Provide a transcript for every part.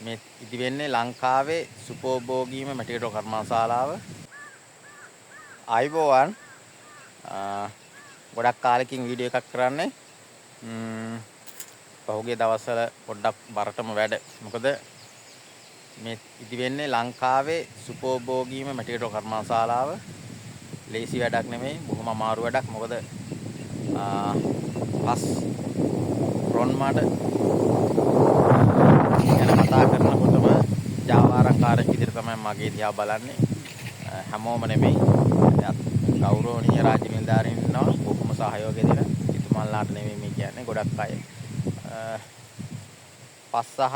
මේ ඉදි වෙන්නේ ලංකාවේ සුපෝභෝගීම මැටිකඩ කර්මාශාලාව. ආයිබෝවන් ගොඩක් කාලෙකින් වීඩියෝ එකක් කරන්නේ. පහුගිය දවස්වල පොඩ්ඩක් බරටම වැඩ. මොකද මේ ඉදි වෙන්නේ ලංකාවේ සුපෝභෝගීම මැටිකඩ කර්මාශාලාව. ලේසි වැඩක් නෙමෙයි, බොහොම අමාරු වැඩක්. මොකද පස් රොන් මඩ ගැන කතා කරනකොටම ජාවාරම්කාරයෙක් විදිහට තමයි මගේ දිහා බලන්නේ. හැමෝම නෙමෙයි. ගෞරවනීය රාජ්‍ය නිලධාරීන් ඉන්නවා. බොහොම සහයෝගය දෙන. ඉතුමන්ලාට නෙමෙයි මේ කියන්නේ. ගොඩක් අය. පස් සහ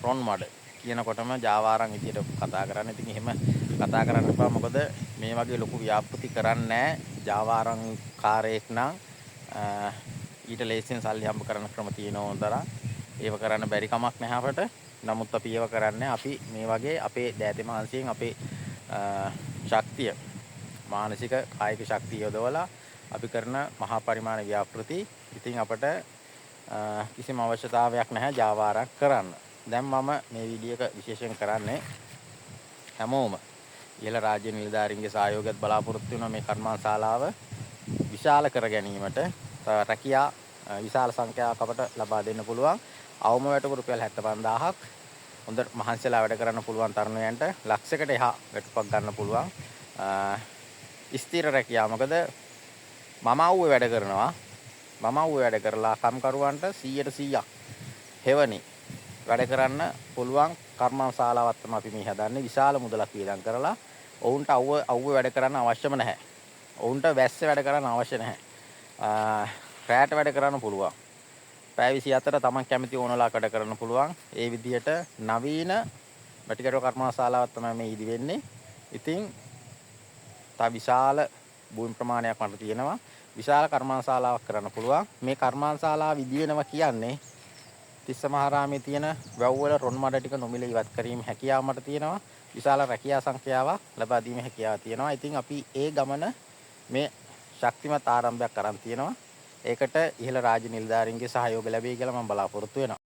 රොන් මඩ කියනකොටම ජාවාරම් විදිහට කතා කරන්නේ. ඉතින් එහෙම කතා කරන්න එපා. මොකද මේ වගේ ලොකු ව්‍යාපෘති කරන්නේ නැහැ. ජාවාරම්කාරයෙක් නම් ඊට ලේසියෙන් සල්ලි හම්බ කරන ක්‍රම තියෙනවා උන්දරා. ඒව කරන්න බැරි කමක් නැහැ අපට. නමුත් අපි ඒව කරන්නේ අපි මේ වගේ අපේ දෑතේ මාංශයෙන් අපේ ශක්තිය මානසික කායික ශක්තිය යොදවලා අපි කරන මහා පරිමාණ ව්‍යාපෘති. ඉතින් අපට කිසිම අවශ්‍යතාවයක් නැහැ ජාවාරම් කරන්න. දැන් මම මේ වීඩියෝ එක විශේෂයෙන් කරන්නේ හැමෝම ඉහළ රාජ්‍ය නිලධාරීන්ගේ සහයෝගයත් බලාපොරොත්තු වෙන මේ කර්මාන්තශාලාව විශාල කර ගැනීමට රැකියා විශාල සංඛ්‍යාවක් අපට ලබා දෙන්න පුළුවන්. අවම වැටුප රුපියල් 75000ක් හොඳ මහන්සියලා වැඩ කරන්න පුළුවන් තරුණයන්ට ලක්ෂයකට එහා වැටුපක් ගන්න පුළුවන්. ස්ථිර රැකියාව. මොකද මම ආව්වේ වැඩ කරනවා. මම ආව්වේ වැඩ කරලා කම්කරුවන්ට 100% හෙවණි වැඩ කරන්න පුළුවන් කර්මාන්තශාලාවක් තමයි අපි මේ හදන්නේ. විශාල මුදලක් වියදම් කරලා ඔවුන්ට අව්වේ වැඩ කරන්න අවශ්‍යම නැහැ. ඔවුන්ට වැස්සේ වැඩ කරන්න අවශ්‍ය නැහැ. රැට වැඩ කරන්න පුළුවන්. පැය 24 තමන් කැමති ඕනලා වැඩ කරන්න පුළුවන්. ඒ විදිහට නවීන මැටිකඩ කර්මාශාලාවක් තමයි මේ ඉදි වෙන්නේ. ඉතින් තා විශාල භූමි ප්‍රමාණයක් මට තියෙනවා. විශාල කර්මාශාලාවක් කරන්න පුළුවන්. මේ කර්මාශාලාව ඉදි වෙනවා කියන්නේ තිස්සමහාරාමේ තියෙන වැව්වල රොන් මඩ ටික නොමිලේ ඉවත් කිරීම හැකියාව මට තියෙනවා. විශාල රැකියා සංඛ්‍යාවක් ලබා දීමේ හැකියාව තියෙනවා. ඉතින් අපි ඒ ගමන මේ ශක්තිමත් ආරම්භයක් කරන් තියෙනවා. ඒකට ඉහළ රාජ්‍ය නිලධාරීන්ගේ සහයෝගය ලැබෙයි කියලා මම බලාපොරොත්තු වෙනවා.